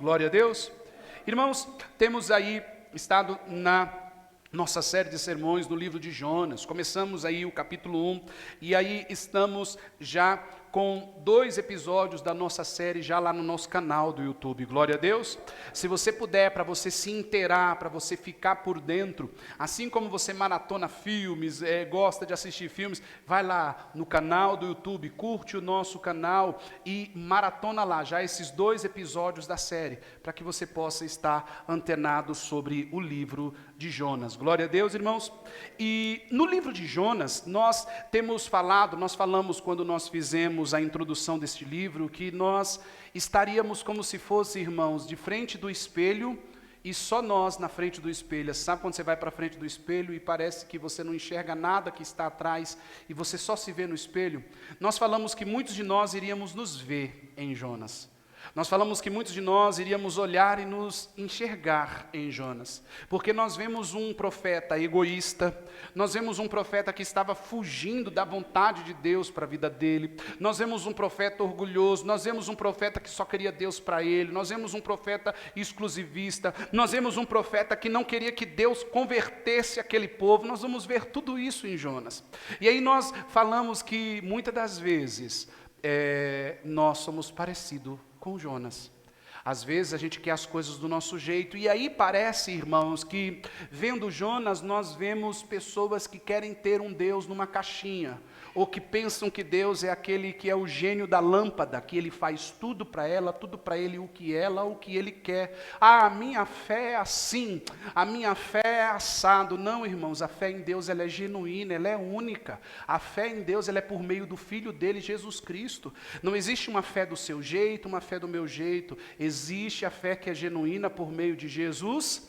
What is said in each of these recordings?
Glória a Deus. Irmãos, temos aí estado na nossa série de sermões no livro de Jonas. Começamos aí o capítulo 1 e aí estamos já com 2 episódios da nossa série já lá no nosso canal do YouTube. Glória a Deus. Se você puder, para você se inteirar, para você ficar por dentro, assim como você maratona filmes, gosta de assistir filmes, vai lá no canal do YouTube, curte o nosso canal e maratona lá já esses 2 episódios da série, para que você possa estar antenado sobre o livro de Jonas. Glória a Deus, irmãos. E no livro de Jonas, nós falamos quando nós fizemos a introdução deste livro, que nós estaríamos como se fosse, irmãos, de frente do espelho, e só nós na frente do espelho. Sabe quando você vai para frente do espelho e parece que você não enxerga nada que está atrás, e você só se vê no espelho? Nós falamos que muitos de nós iríamos nos ver em Jonas. Nós falamos que muitos de nós iríamos olhar e nos enxergar em Jonas, porque nós vemos um profeta egoísta, nós vemos um profeta que estava fugindo da vontade de Deus para a vida dele, nós vemos um profeta orgulhoso, nós vemos um profeta que só queria Deus para ele, nós vemos um profeta exclusivista, nós vemos um profeta que não queria que Deus convertesse aquele povo. Nós vamos ver tudo isso em Jonas. E aí nós falamos que muitas das vezes nós somos parecidos com Jonas. Às vezes a gente quer as coisas do nosso jeito, e aí parece, irmãos, que vendo Jonas nós vemos pessoas que querem ter um Deus numa caixinha, ou que pensam que Deus é aquele que é o gênio da lâmpada, que ele faz tudo para ela, tudo para ele, o que ele quer. A minha fé é assim, a minha fé é assado. Não, irmãos, a fé em Deus ela é genuína, ela é única. A fé em Deus ela é por meio do Filho dele, Jesus Cristo. Não existe uma fé do seu jeito, uma fé do meu jeito. Existe a fé que é genuína por meio de Jesus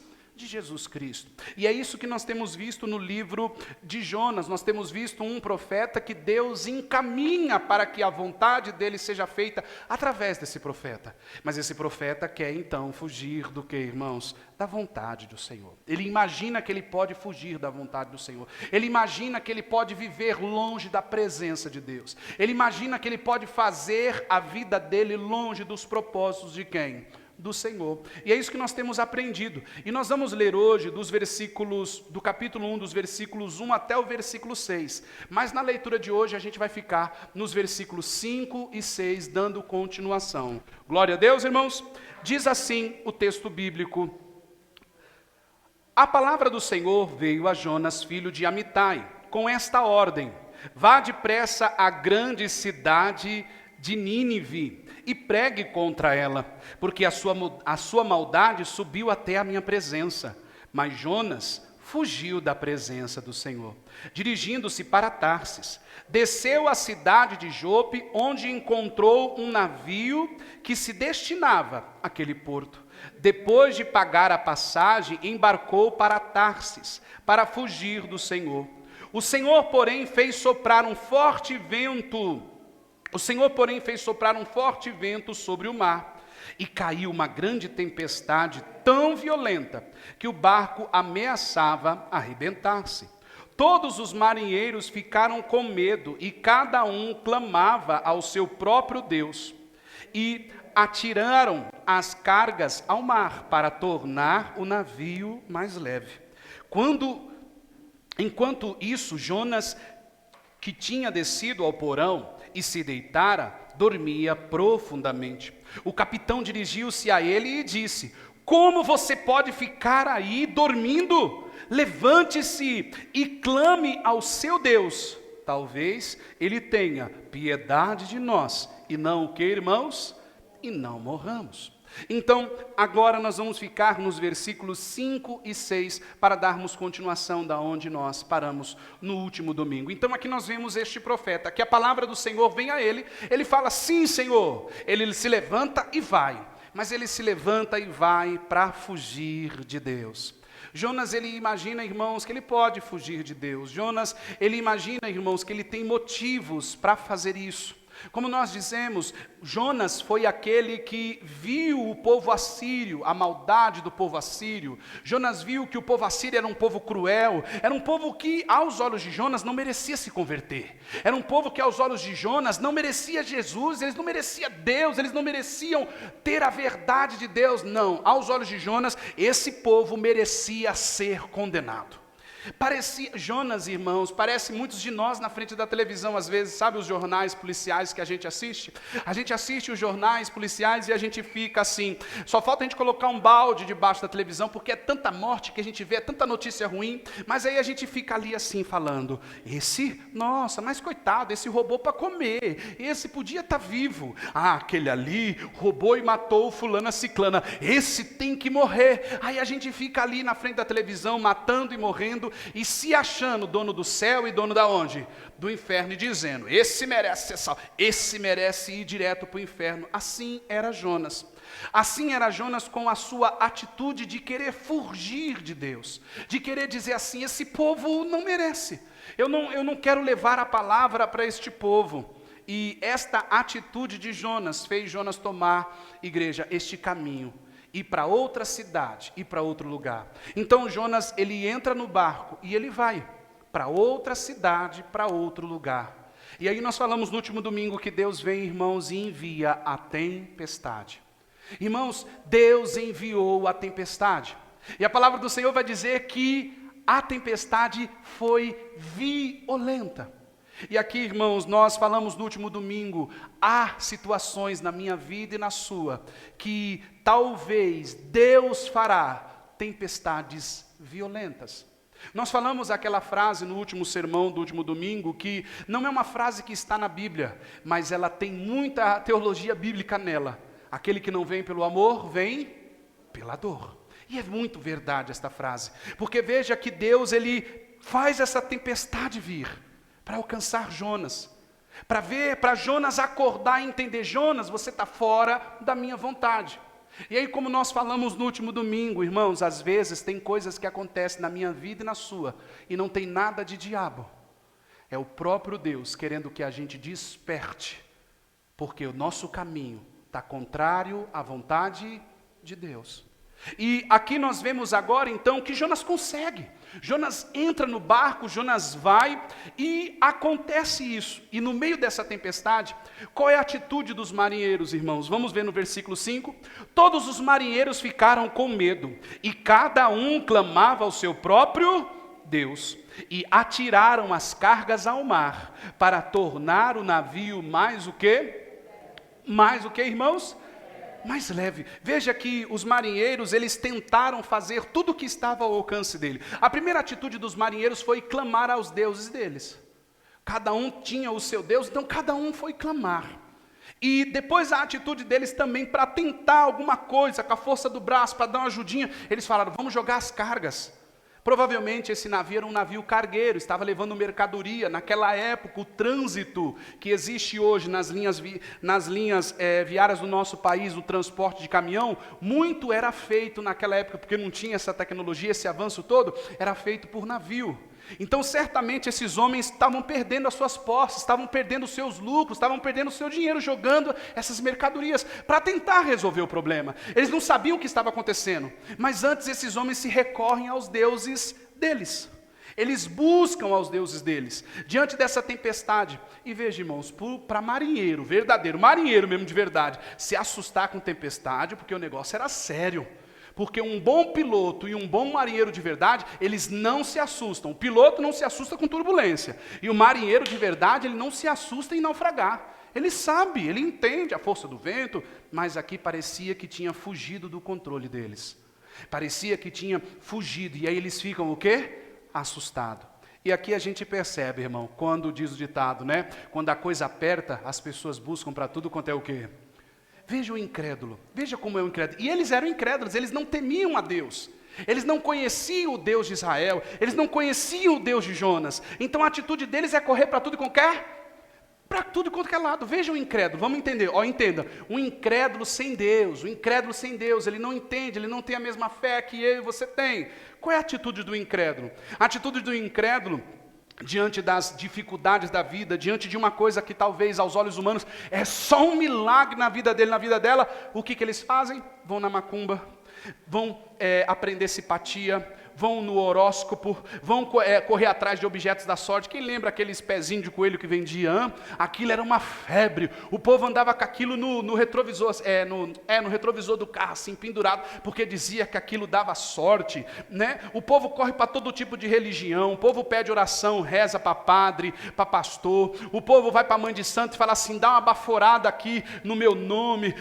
Cristo. E é isso que nós temos visto no livro de Jonas. Nós temos visto um profeta que Deus encaminha para que a vontade dele seja feita através desse profeta. Mas esse profeta quer então fugir do que, irmãos? Da vontade do Senhor. Ele imagina que ele pode fugir da vontade do Senhor. Ele imagina que ele pode viver longe da presença de Deus. Ele imagina que ele pode fazer a vida dele longe dos propósitos de quem? Do Senhor. E é isso que nós temos aprendido. E nós vamos ler hoje do capítulo 1, dos versículos 1 até o versículo 6. Mas na leitura de hoje a gente vai ficar nos versículos 5 e 6, dando continuação. Glória a Deus, irmãos. Diz assim o texto bíblico: a palavra do Senhor veio a Jonas, filho de Amitai, com esta ordem: vá depressa à grande cidade de Nínive e pregue contra ela, porque a sua maldade subiu até a minha presença. Mas Jonas fugiu da presença do Senhor, dirigindo-se para Tarsis. Desceu à cidade de Jope, onde encontrou um navio que se destinava àquele porto. Depois de pagar a passagem, embarcou para Tarsis, para fugir do Senhor. O Senhor, porém, fez soprar um forte vento sobre o mar, e caiu uma grande tempestade tão violenta que o barco ameaçava arrebentar-se. Todos os marinheiros ficaram com medo, e cada um clamava ao seu próprio Deus, e atiraram as cargas ao mar para tornar o navio mais leve. Enquanto isso, Jonas, que tinha descido ao porão e se deitara, dormia profundamente. O capitão dirigiu-se a ele e disse: como você pode ficar aí dormindo? Levante-se e clame ao seu Deus. Talvez ele tenha piedade de nós, e não o que, irmãos? E não morramos. Então, agora nós vamos ficar nos versículos 5 e 6 para darmos continuação da onde nós paramos no último domingo. Então aqui nós vemos este profeta, que a palavra do Senhor vem a ele, ele fala: sim, Senhor. Ele se levanta e vai, mas ele se levanta e vai para fugir de Deus. Jonas, ele imagina, irmãos, que ele pode fugir de Deus. Jonas, ele imagina, irmãos, que ele tem motivos para fazer isso. Como nós dissemos, Jonas foi aquele que viu o povo assírio, a maldade do povo assírio. Jonas viu que o povo assírio era um povo cruel, era um povo que aos olhos de Jonas não merecia se converter. Era um povo que aos olhos de Jonas não merecia Jesus, eles não mereciam Deus, eles não mereciam ter a verdade de Deus. Não, aos olhos de Jonas, esse povo merecia ser condenado. Parecia, Jonas, irmãos, parece muitos de nós na frente da televisão, às vezes, sabe os jornais policiais que a gente assiste? A gente assiste os jornais policiais e a gente fica assim, só falta a gente colocar um balde debaixo da televisão, porque é tanta morte que a gente vê, é tanta notícia ruim, mas aí a gente fica ali assim falando, nossa, mas coitado, esse roubou para comer, esse podia estar vivo, aquele ali roubou e matou o fulano a ciclana, esse tem que morrer. Aí a gente fica ali na frente da televisão, matando e morrendo, e se achando dono do céu e dono da onde? Do inferno, e dizendo, esse merece ser salvo, esse merece ir direto para o inferno. Assim era Jonas. Assim era Jonas com a sua atitude de querer fugir de Deus, de querer dizer assim, esse povo não merece, eu não quero levar a palavra para este povo. E esta atitude de Jonas fez Jonas tomar, igreja, este caminho, ir para outra cidade, ir para outro lugar. Então Jonas, ele entra no barco e ele vai para outra cidade, para outro lugar. E aí nós falamos no último domingo que Deus vem, irmãos, e envia a tempestade. Irmãos, Deus enviou a tempestade. E a palavra do Senhor vai dizer que a tempestade foi violenta. E aqui, irmãos, nós falamos no último domingo, há situações na minha vida e na sua, que talvez Deus fará tempestades violentas. Nós falamos aquela frase no último sermão do último domingo, que não é uma frase que está na Bíblia, mas ela tem muita teologia bíblica nela. Aquele que não vem pelo amor, vem pela dor. E é muito verdade esta frase, porque veja que Deus, ele faz essa tempestade vir, para alcançar Jonas, para Jonas acordar e entender, Jonas, você está fora da minha vontade. E aí, como nós falamos no último domingo, irmãos, às vezes tem coisas que acontecem na minha vida e na sua, e não tem nada de diabo, é o próprio Deus querendo que a gente desperte, porque o nosso caminho está contrário à vontade de Deus. E aqui nós vemos agora então que Jonas consegue. Jonas entra no barco, Jonas vai e acontece isso. E no meio dessa tempestade, qual é a atitude dos marinheiros, irmãos? Vamos ver no versículo 5. Todos os marinheiros ficaram com medo e cada um clamava ao seu próprio Deus. E atiraram as cargas ao mar para tornar o navio mais o quê? Mais o quê, irmãos? Mais leve. Veja que os marinheiros, eles tentaram fazer tudo o que estava ao alcance dele. A primeira atitude dos marinheiros foi clamar aos deuses deles. Cada um tinha o seu Deus, então cada um foi clamar. E depois a atitude deles também para tentar alguma coisa com a força do braço, para dar uma ajudinha, eles falaram, vamos jogar as cargas. Provavelmente esse navio era um navio cargueiro, estava levando mercadoria. Naquela época, o trânsito que existe hoje nas linhas viárias do nosso país, o transporte de caminhão, muito era feito naquela época, porque não tinha essa tecnologia, esse avanço todo, era feito por navio. Então, certamente, esses homens estavam perdendo as suas posses, estavam perdendo os seus lucros, estavam perdendo o seu dinheiro, jogando essas mercadorias para tentar resolver o problema. Eles não sabiam o que estava acontecendo, mas antes esses homens se recorrem aos deuses deles. Eles buscam aos deuses deles, diante dessa tempestade. E veja, irmãos, para marinheiro, verdadeiro, marinheiro mesmo de verdade, se assustar com tempestade, porque o negócio era sério. Porque um bom piloto e um bom marinheiro de verdade, eles não se assustam. O piloto não se assusta com turbulência. E o marinheiro de verdade, ele não se assusta em naufragar. Ele sabe, ele entende a força do vento, mas aqui parecia que tinha fugido do controle deles. Parecia que tinha fugido, e aí eles ficam o quê? Assustados. E aqui a gente percebe, irmão, quando diz o ditado, né? Quando a coisa aperta, as pessoas buscam para tudo quanto é o quê? Veja o incrédulo, veja como é o incrédulo. E eles eram incrédulos, eles não temiam a Deus. Eles não conheciam o Deus de Israel, eles não conheciam o Deus de Jonas. Então a atitude deles é correr para tudo e qualquer lado. Veja o incrédulo, vamos entender. Entenda, um incrédulo sem Deus, ele não entende, ele não tem a mesma fé que eu e você tem. Qual é a atitude do incrédulo? A atitude do incrédulo diante das dificuldades da vida, diante de uma coisa que talvez aos olhos humanos é só um milagre na vida dele, na vida dela, o que eles fazem? Vão na macumba, vão aprender simpatia, vão no horóscopo, vão correr atrás de objetos da sorte. Quem lembra aqueles pezinhos de coelho que vendia? Aquilo era uma febre, o povo andava com aquilo no retrovisor, no retrovisor do carro, assim, pendurado, porque dizia que aquilo dava sorte, né? O povo corre para todo tipo de religião, o povo pede oração, reza para padre, para pastor, o povo vai para a mãe de santo e fala assim, dá uma baforada aqui no meu nome,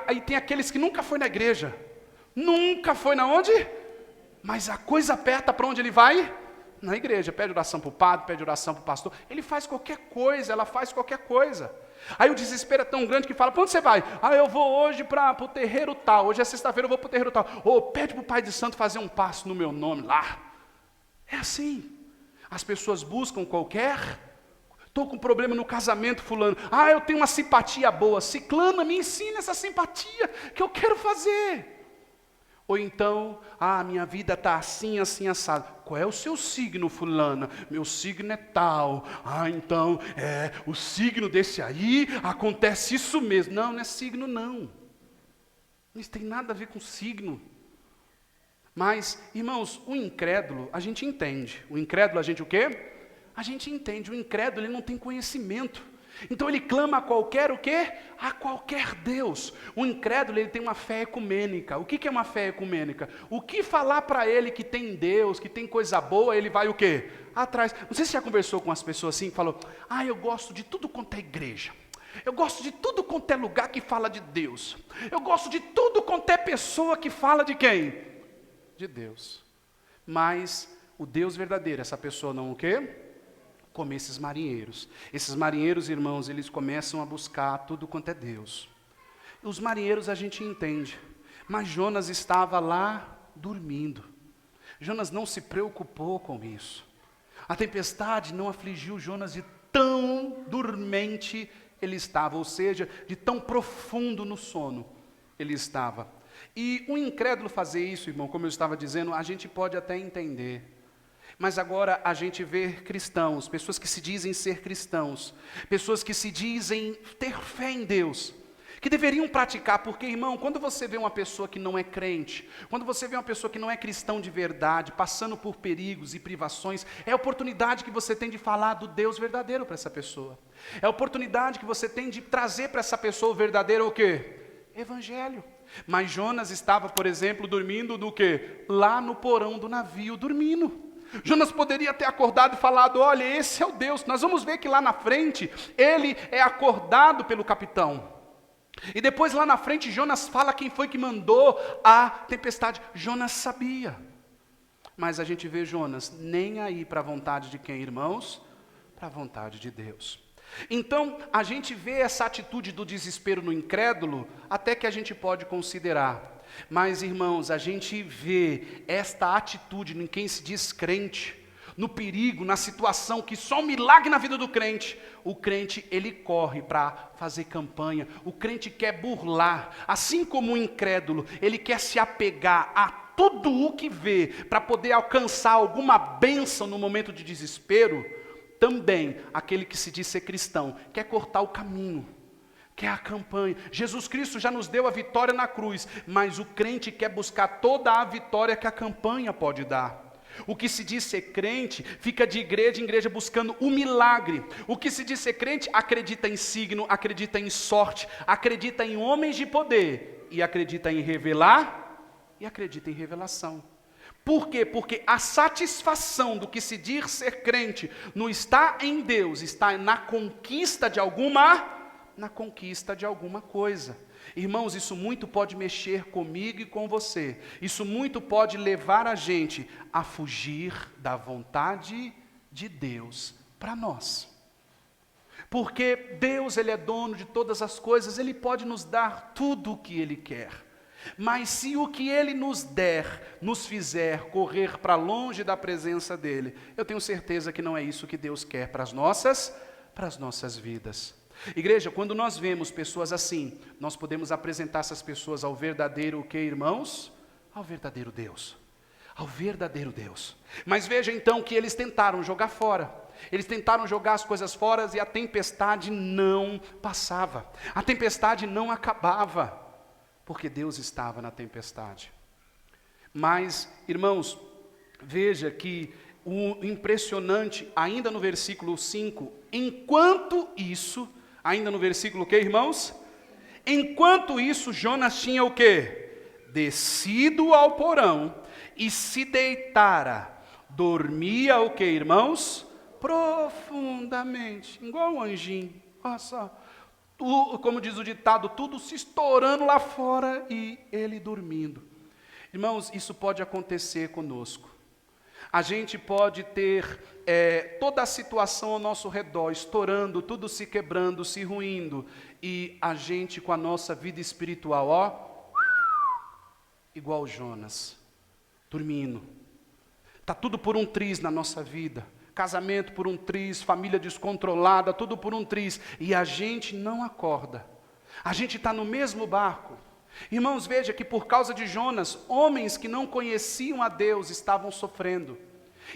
aí tem aqueles que nunca foi na igreja, nunca foi na onde? Mas a coisa aperta para onde ele vai? Na igreja, pede oração para o padre, pede oração para o pastor, ele faz qualquer coisa, ela faz qualquer coisa. Aí o desespero é tão grande que fala, para onde você vai? Eu vou hoje para o terreiro tal, hoje é sexta-feira, eu vou para o terreiro tal. Pede para o pai de santo fazer um passo no meu nome lá. É assim, as pessoas buscam estou com problema no casamento, fulano, eu tenho uma simpatia boa, ciclana, me ensina essa simpatia que eu quero fazer. Ou então, minha vida está assim, assim, assado. Qual é o seu signo, fulana? Meu signo é tal. Então, o signo desse aí, acontece isso mesmo. Não é signo não. Isso tem nada a ver com signo. Mas, irmãos, o incrédulo, a gente entende. O incrédulo, a gente o quê? A gente entende. O incrédulo, ele não tem conhecimento. Então ele clama a qualquer o quê? A qualquer Deus. O incrédulo, ele tem uma fé ecumênica. O que é uma fé ecumênica? O que falar para ele que tem Deus, que tem coisa boa, ele vai o quê? Atrás. Não sei se você já conversou com as pessoas assim, que falou, eu gosto de tudo quanto é igreja. Eu gosto de tudo quanto é lugar que fala de Deus. Eu gosto de tudo quanto é pessoa que fala de quem? De Deus. Mas o Deus verdadeiro, essa pessoa não o quê? Como esses marinheiros. Esses marinheiros, irmãos, eles começam a buscar tudo quanto é Deus. Os marinheiros a gente entende, mas Jonas estava lá dormindo. Jonas não se preocupou com isso. A tempestade não afligiu Jonas de tão dormente ele estava, ou seja, de tão profundo no sono ele estava. E o incrédulo fazer isso, irmão, como eu estava dizendo, a gente pode até entender. Mas agora a gente vê cristãos, pessoas que se dizem ser cristãos, pessoas que se dizem ter fé em Deus, que deveriam praticar, porque, irmão, quando você vê uma pessoa que não é crente, quando você vê uma pessoa que não é cristão de verdade, passando por perigos e privações, é a oportunidade que você tem de falar do Deus verdadeiro para essa pessoa. É a oportunidade que você tem de trazer para essa pessoa o verdadeiro o quê? Evangelho. Mas Jonas estava, por exemplo, dormindo do quê? Lá no porão do navio, dormindo. Jonas poderia ter acordado e falado, olha, esse é o Deus. Nós vamos ver que lá na frente, ele é acordado pelo capitão. E depois lá na frente, Jonas fala quem foi que mandou a tempestade. Jonas sabia. Mas a gente vê Jonas nem aí para a vontade de quem, irmãos? Para a vontade de Deus. Então, a gente vê essa atitude do desespero no incrédulo, até que a gente pode considerar. Mas, irmãos, a gente vê esta atitude em quem se diz crente, no perigo, na situação que só um milagre na vida do crente. O crente, ele corre para fazer campanha, o crente quer burlar, assim como o incrédulo, ele quer se apegar a tudo o que vê, para poder alcançar alguma bênção no momento de desespero. Também, aquele que se diz ser cristão, quer cortar o caminho, quer a campanha. Jesus Cristo já nos deu a vitória na cruz, mas o crente quer buscar toda a vitória que a campanha pode dar. O que se diz ser crente, fica de igreja em igreja buscando o milagre. O que se diz ser crente, acredita em signo, acredita em sorte, acredita em homens de poder, e acredita em revelar, e acredita em revelação. Por quê? Porque a satisfação do que se diz ser crente não está em Deus, está na conquista de alguma coisa. Irmãos, isso muito pode mexer comigo e com você. Isso muito pode levar a gente a fugir da vontade de Deus para nós. Porque Deus, Ele é dono de todas as coisas, Ele pode nos dar tudo o que Ele quer. Mas se o que Ele nos der, nos fizer correr para longe da presença dEle, eu tenho certeza que não é isso que Deus quer para as nossas vidas. Igreja, quando nós vemos pessoas assim, nós podemos apresentar essas pessoas ao verdadeiro o que, irmãos? Ao verdadeiro Deus. ao verdadeiro Deus. Mas veja então que eles tentaram jogar fora. Eles tentaram jogar as coisas fora e a tempestade não passava. A tempestade não acabava, porque Deus estava na tempestade. Mas, irmãos, veja que o impressionante, ainda no versículo 5, enquanto isso, ainda no versículo o que, irmãos? Enquanto isso, Jonas tinha o quê? Descido ao porão e se deitara, dormia o que, irmãos? Profundamente, igual um anjinho, olha só, como diz o ditado, tudo se estourando lá fora e ele dormindo. Irmãos, isso pode acontecer conosco. A gente pode ter toda a situação ao nosso redor, estourando, tudo se quebrando, se ruindo, e a gente com a nossa vida espiritual, ó, igual Jonas, dormindo. Está tudo por um triz na nossa vida. Casamento por um triz, família descontrolada, tudo por um triz. E a gente não acorda. A gente está no mesmo barco. Irmãos, veja que por causa de Jonas, homens que não conheciam a Deus estavam sofrendo.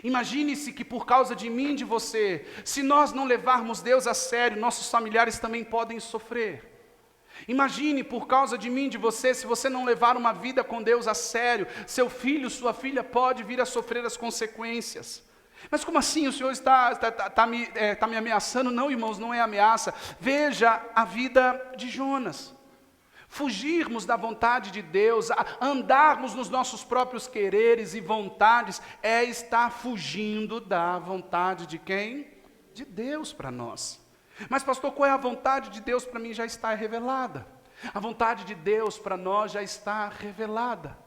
Imagine-se que por causa de mim e de você, se nós não levarmos Deus a sério, nossos familiares também podem sofrer. Imagine por causa de mim e de você, se você não levar uma vida com Deus a sério, seu filho, sua filha pode vir a sofrer as consequências. Mas como assim? O Senhor está me ameaçando? Não, irmãos, não é ameaça. Veja a vida de Jonas. Fugirmos da vontade de Deus, andarmos nos nossos próprios quereres e vontades, é estar fugindo da vontade de quem? De Deus para nós. Mas pastor, qual é a vontade de Deus para mim? Já está revelada. A vontade de Deus para nós já está revelada.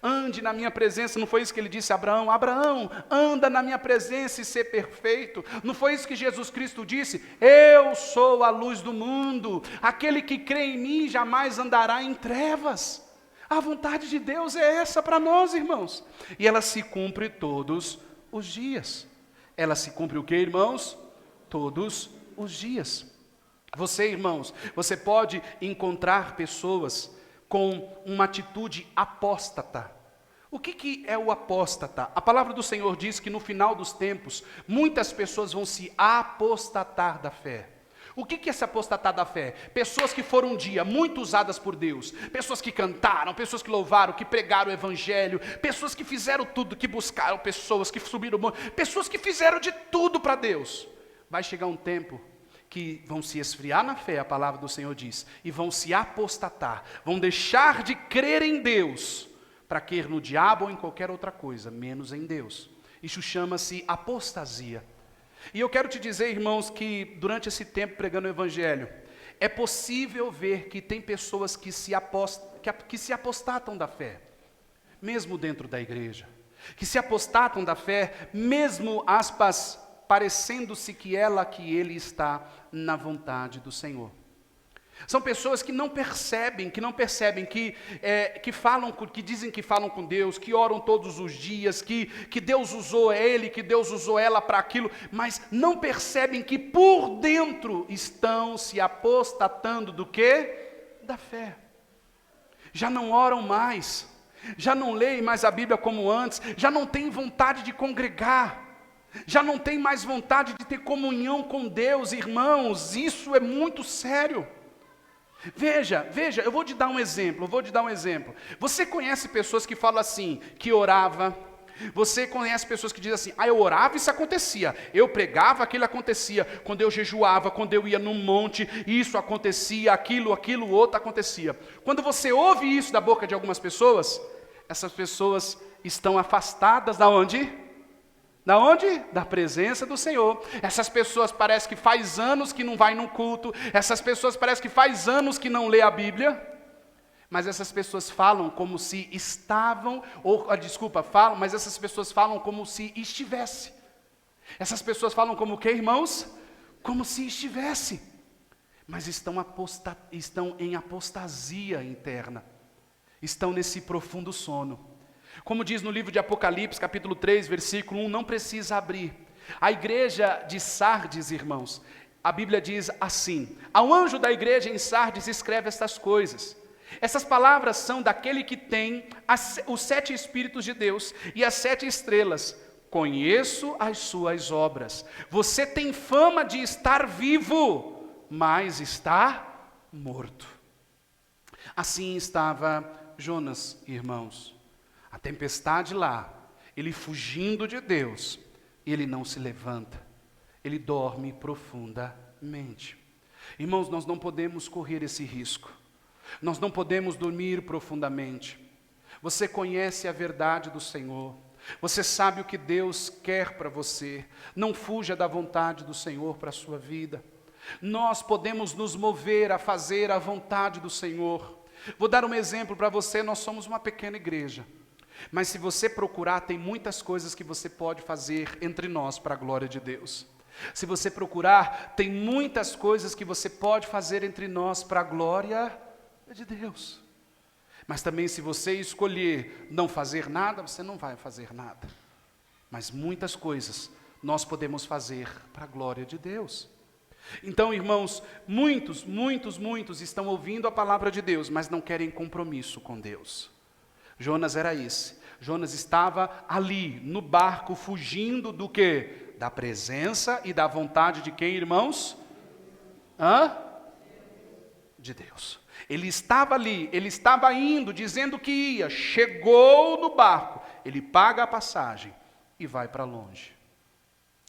Ande na minha presença, não foi isso que ele disse a Abraão? Abraão, anda na minha presença e ser perfeito. Não foi isso que Jesus Cristo disse? Eu sou a luz do mundo, aquele que crê em mim jamais andará em trevas. A vontade de Deus é essa para nós, irmãos. E ela se cumpre todos os dias. Ela se cumpre o que, irmãos? Todos os dias. Você, irmãos, você pode encontrar pessoas com uma atitude apóstata. O que é o apóstata? A palavra do Senhor diz que no final dos tempos, muitas pessoas vão se apostatar da fé. O que é se apostatar da fé? Pessoas que foram um dia muito usadas por Deus, pessoas que cantaram, pessoas que louvaram, que pregaram o evangelho, pessoas que fizeram tudo, que buscaram pessoas, que subiram o monte, pessoas que fizeram de tudo para Deus. Vai chegar um tempo que vão se esfriar na fé, a palavra do Senhor diz, e vão se apostatar, vão deixar de crer em Deus, para crer no diabo ou em qualquer outra coisa, menos em Deus. Isso chama-se apostasia. E eu quero te dizer, irmãos, que durante esse tempo pregando o evangelho, é possível ver que tem pessoas que se apostatam da fé, mesmo dentro da igreja, que se apostatam da fé, mesmo, aspas, parecendo-se que ele está na vontade do Senhor. São pessoas que não percebem, que falam, que dizem que falam com Deus, que oram todos os dias, que Deus usou ele, que Deus usou ela para aquilo, mas não percebem que por dentro estão se apostatando do quê? Da fé. Já não oram mais, já não leem mais a Bíblia como antes, já não têm vontade de congregar, já não tem mais vontade de ter comunhão com Deus, irmãos, isso é muito sério. Veja, eu vou te dar um exemplo, Você conhece pessoas que falam assim, que orava, você conhece pessoas que dizem assim, eu orava e isso acontecia, eu pregava, aquilo acontecia, quando eu jejuava, quando eu ia num monte, isso acontecia, aquilo, outro acontecia. Quando você ouve isso da boca de algumas pessoas, essas pessoas estão afastadas da onde? Da onde? Da presença do Senhor. Essas pessoas parece que faz anos que não vai num culto, essas pessoas parece que faz anos que não lê a Bíblia, mas essas pessoas falam como se estavam, mas essas pessoas falam como se estivesse. Essas pessoas falam como o que, irmãos? Como se estivesse, mas estão em apostasia interna, estão nesse profundo sono. Como diz no livro de Apocalipse, capítulo 3, versículo 1, não precisa abrir. A igreja de Sardes, irmãos, a Bíblia diz assim, ao anjo da igreja em Sardes escreve estas coisas. Essas palavras são daquele que tem os 7 Espíritos de Deus e as 7 estrelas. Conheço as suas obras. Você tem fama de estar vivo, mas está morto. Assim estava Jonas, irmãos. A tempestade lá, ele fugindo de Deus, ele não se levanta, ele dorme profundamente. Irmãos, nós não podemos correr esse risco. Nós não podemos dormir profundamente. Você conhece a verdade do Senhor. Você sabe o que Deus quer para você. Não fuja da vontade do Senhor para a sua vida. Nós podemos nos mover a fazer a vontade do Senhor. Vou dar um exemplo para você. Nós somos uma pequena igreja. Mas se você procurar, tem muitas coisas que você pode fazer entre nós para a glória de Deus. Se você procurar, tem muitas coisas que você pode fazer entre nós para a glória de Deus. Mas também se você escolher não fazer nada, você não vai fazer nada. Mas muitas coisas nós podemos fazer para a glória de Deus. Então, irmãos, muitos estão ouvindo a palavra de Deus, mas não querem compromisso com Deus. Jonas era esse. Jonas estava ali, no barco, fugindo do quê? Da presença e da vontade de quem, irmãos? De Deus. Ele estava ali, ele estava indo, dizendo que ia, chegou no barco, ele paga a passagem e vai para longe.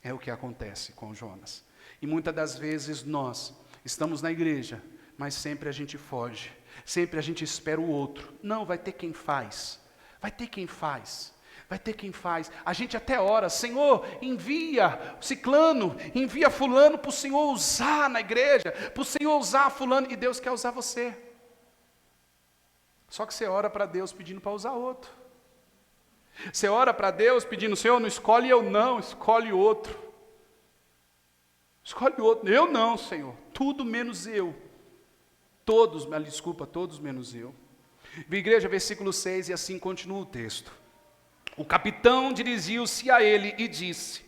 É o que acontece com Jonas. E muitas das vezes nós estamos na igreja, mas sempre a gente foge, sempre a gente espera o outro. Não, vai ter quem faz, vai ter quem faz. Vai ter quem faz. A gente até ora, Senhor, envia ciclano, envia fulano para o Senhor usar na igreja, para o Senhor usar fulano, e Deus quer usar você. Só que você ora para Deus pedindo para usar outro. Você ora para Deus pedindo, Senhor, não escolhe eu não, escolhe outro. Escolhe outro. Eu não, Senhor, tudo menos eu. Todos menos eu. Igreja, versículo 6, e assim continua o texto. O capitão dirigiu-se a ele e disse: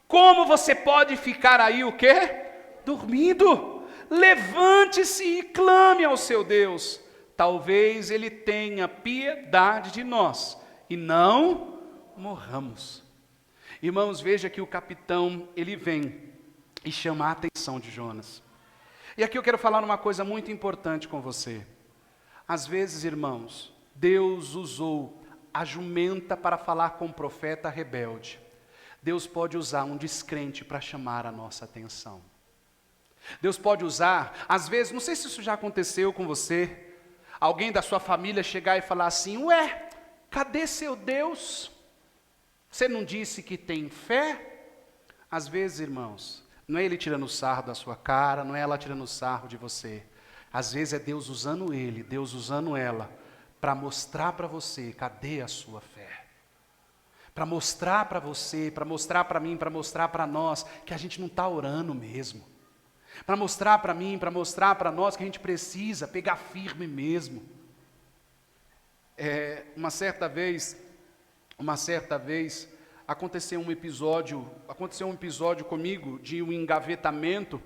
como você pode ficar aí o quê? Dormindo? Levante-se e clame ao seu Deus. Talvez ele tenha piedade de nós e não morramos. Irmãos, veja que o capitão, ele vem e chama a atenção de Jonas. E aqui eu quero falar uma coisa muito importante com você. Às vezes, irmãos, Deus usou a jumenta para falar com o profeta rebelde. Deus pode usar um descrente para chamar a nossa atenção. Deus pode usar, às vezes, não sei se isso já aconteceu com você, alguém da sua família chegar e falar assim: ué, cadê seu Deus? Você não disse que tem fé? Às vezes, irmãos, não é ele tirando sarro da sua cara, não é ela tirando sarro de você. Às vezes é Deus usando ele, Deus usando ela, para mostrar para você, cadê a sua fé? Para mostrar para você, para mostrar para mim, para mostrar para nós, que a gente não está orando mesmo. Para mostrar para mim, para mostrar para nós, que a gente precisa pegar firme mesmo. Uma certa vez, aconteceu um episódio comigo, de um engavetamento,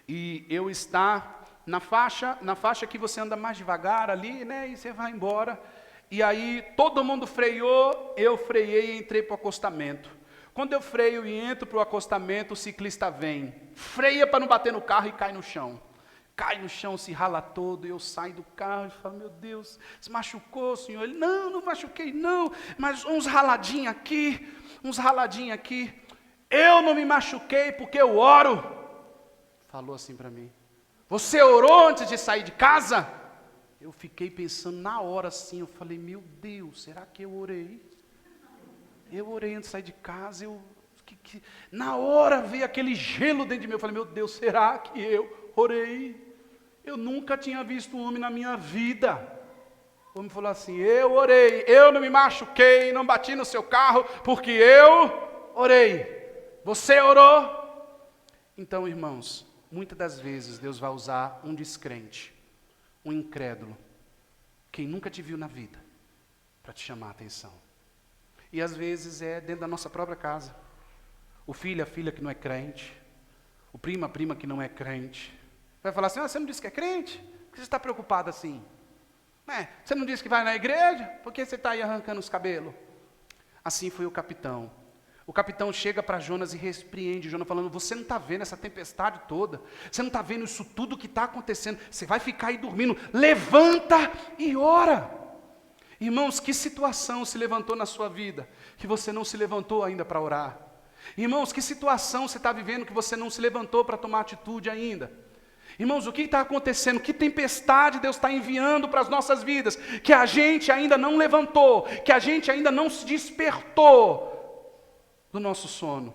e eu estar na faixa que você anda mais devagar ali, né, e você vai embora, e aí todo mundo freou, eu freiei e entrei para o acostamento. Quando eu freio e entro para o acostamento, o ciclista vem, freia para não bater no carro e cai no chão. Cai no chão, se rala todo, eu saio do carro e falo: meu Deus, se machucou, senhor? Ele: não machuquei não, mas uns raladinhos aqui. Eu não me machuquei porque eu oro. Falou assim para mim: você orou antes de sair de casa? Eu fiquei pensando na hora assim, eu falei: meu Deus, será que eu orei? Eu orei antes de sair de casa, na hora veio aquele gelo dentro de mim, eu falei: meu Deus, será que eu orei? Eu nunca tinha visto um homem na minha vida. O homem falou assim: eu orei, eu não me machuquei, não bati no seu carro, porque eu orei. Você orou? Então, irmãos, muitas das vezes Deus vai usar um descrente, um incrédulo, quem nunca te viu na vida, para te chamar a atenção. E às vezes é dentro da nossa própria casa. O filho, a filha que não é crente, o primo, a prima que não é crente, vai falar assim: você não disse que é crente? Por que você está preocupado assim? Você não disse que vai na igreja? Por que você está aí arrancando os cabelos? Assim foi o capitão. O capitão chega para Jonas e repreende Jonas, falando: você não está vendo essa tempestade toda? Você não está vendo isso tudo que está acontecendo? Você vai ficar aí dormindo? Levanta e ora. Irmãos, que situação se levantou na sua vida que você não se levantou ainda para orar? Irmãos, que situação você está vivendo que você não se levantou para tomar atitude ainda? Irmãos, o que está acontecendo? Que tempestade Deus está enviando para as nossas vidas, que a gente ainda não levantou, que a gente ainda não se despertou do nosso sono?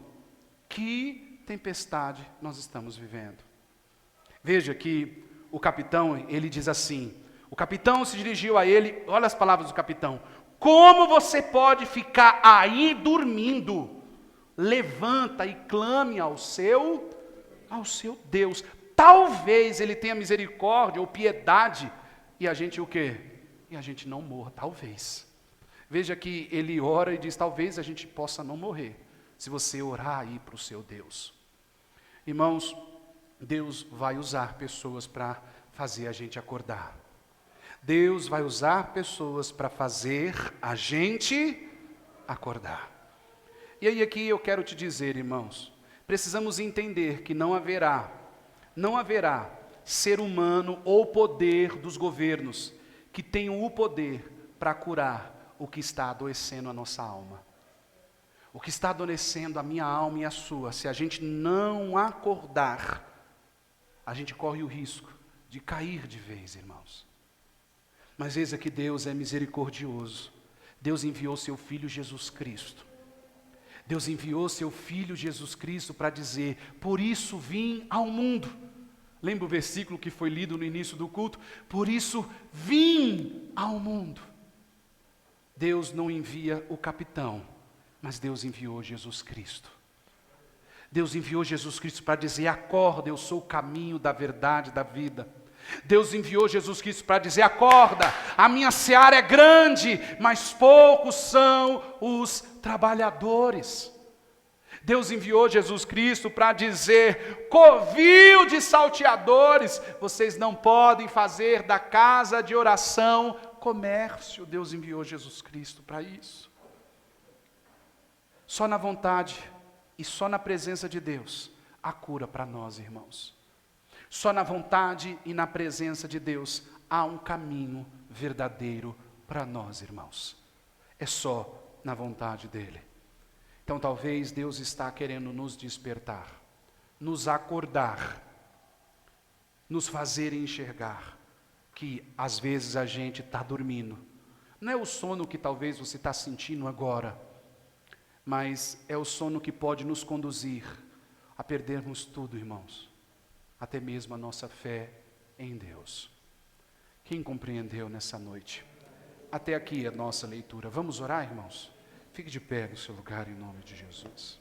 Que tempestade nós estamos vivendo? Veja que o capitão, ele diz assim, o capitão se dirigiu a ele, olha as palavras do capitão: como você pode ficar aí dormindo? Levanta e clame ao seu Deus. Talvez ele tenha misericórdia ou piedade, e a gente o quê? E a gente não morra, talvez. Veja que ele ora e diz: talvez a gente possa não morrer, se você orar aí para o seu Deus. Irmãos, Deus vai usar pessoas para fazer a gente acordar. Deus vai usar pessoas para fazer a gente acordar. E aí aqui eu quero te dizer, irmãos, precisamos entender que não haverá ser humano ou poder dos governos que tenham o poder para curar o que está adoecendo a nossa alma. O que está adoecendo a minha alma e a sua, se a gente não acordar, a gente corre o risco de cair de vez, irmãos. Mas veja que Deus é misericordioso. Deus enviou seu Filho Jesus Cristo. Deus enviou seu Filho Jesus Cristo para dizer: por isso vim ao mundo. Lembra o versículo que foi lido no início do culto? Por isso vim ao mundo. Deus não envia o capitão, mas Deus enviou Jesus Cristo. Deus enviou Jesus Cristo para dizer: acorda, eu sou o caminho da verdade, da vida. Deus enviou Jesus Cristo para dizer: acorda, a minha seara é grande, mas poucos são os trabalhadores. Deus enviou Jesus Cristo para dizer: covil de salteadores, vocês não podem fazer da casa de oração comércio. Deus enviou Jesus Cristo para isso. Só na vontade e só na presença de Deus há cura para nós, irmãos. Só na vontade e na presença de Deus há um caminho verdadeiro para nós, irmãos. É só na vontade dEle. Então talvez Deus está querendo nos despertar, nos acordar, nos fazer enxergar que às vezes a gente está dormindo. Não é o sono que talvez você está sentindo agora, mas é o sono que pode nos conduzir a perdermos tudo, irmãos. Até mesmo a nossa fé em Deus. Quem compreendeu nessa noite? Até aqui a nossa leitura. Vamos orar, irmãos? Fique de pé no seu lugar em nome de Jesus.